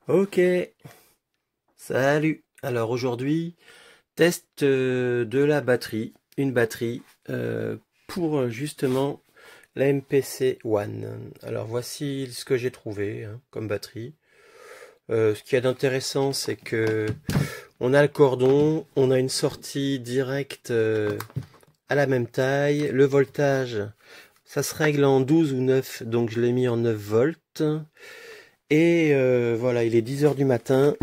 Ok, salut. Alors aujourd'hui, test de la batterie, une batterie pour justement la MPC One. Alors voici ce que j'ai trouvé comme batterie. Ce qu'il y a d'intéressant, c'est que on a le cordon, on a une sortie directe à la même taille. Le voltage, ça se règle en 12 ou 9, donc je l'ai mis en 9 volts. Et voilà, il est 10 heures du matin.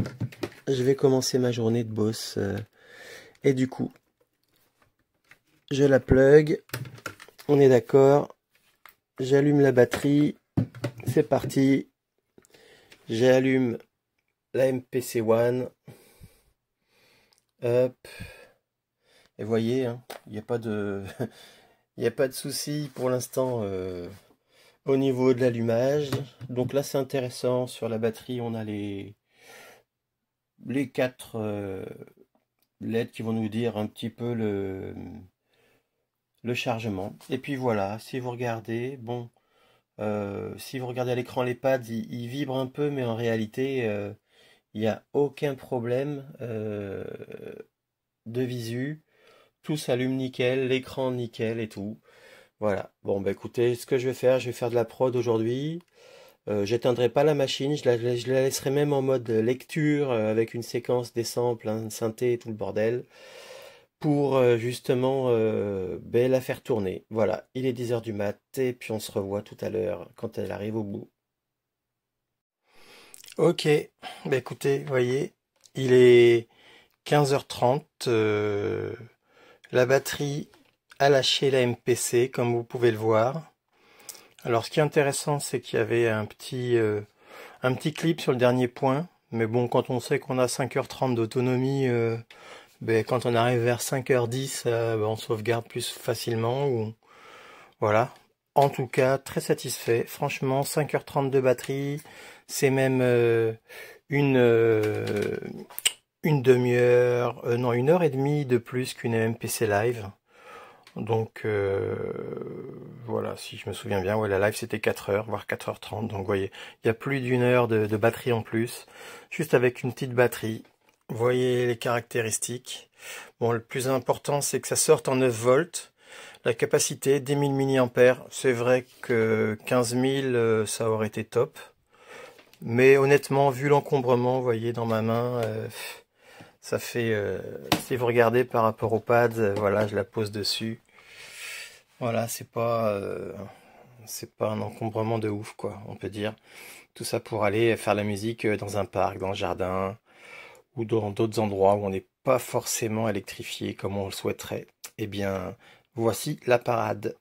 Je vais commencer ma journée de boss. Et du coup, je la plug. On est d'accord. J'allume la batterie. C'est parti. J'allume la MPC One. Hop. Et voyez, il n'y a pas de, il n'y a pas de souci pour l'instant au niveau de l'allumage. Donc là, c'est intéressant. Sur la batterie, on a les quatre LED qui vont nous dire un petit peu le chargement. Et puis voilà, si vous regardez, bon, si vous regardez à l'écran les pads, ils vibrent un peu, mais en réalité, il n'y a aucun problème de visu. Tout s'allume nickel, l'écran nickel et tout. Voilà. Bon, bah écoutez, ce que je vais faire de la prod aujourd'hui. J'éteindrai pas la machine, je la laisserai même en mode lecture avec une séquence des samples, un synthé, tout le bordel, pour justement ben, la faire tourner. Voilà, il est 10 heures du mat et puis on se revoit tout à l'heure quand elle arrive au bout. Ok, bah écoutez, vous voyez, il est 15h30, la batterie a lâché la MPC comme vous pouvez le voir. Alors ce qui est intéressant, c'est qu'il y avait un petit clip sur le dernier point, mais bon, quand on sait qu'on a 5h30 d'autonomie, ben, quand on arrive vers 5h10, ben, on sauvegarde plus facilement. Voilà. En tout cas, très satisfait. Franchement, 5h30 de batterie, c'est même une, euh, une demi-heure, non, 1h30 de plus qu'une MPC Live. Donc voilà, si je me souviens bien, ouais, la live c'était 4 heures, voire 4h30. Donc vous voyez, il y a plus d'une heure de batterie en plus, juste avec une petite batterie. Vous voyez les caractéristiques. Bon, le plus important, c'est que ça sorte en 9 volts. La capacité, 10 000 mAh. C'est vrai que 15 000, ça aurait été top. Mais honnêtement, vu l'encombrement, vous voyez, dans ma main, ça fait... si vous regardez par rapport au pad, voilà, je la pose dessus. Voilà, c'est pas un encombrement de ouf, quoi, on peut dire. Tout ça pour aller faire la musique dans un parc, dans le jardin, ou dans d'autres endroits où on n'est pas forcément électrifié comme on le souhaiterait. Eh bien, voici la parade.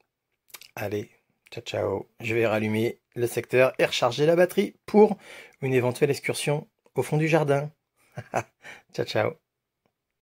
Allez, ciao ciao. Je vais rallumer le secteur et recharger la batterie pour une éventuelle excursion au fond du jardin. Ciao ciao.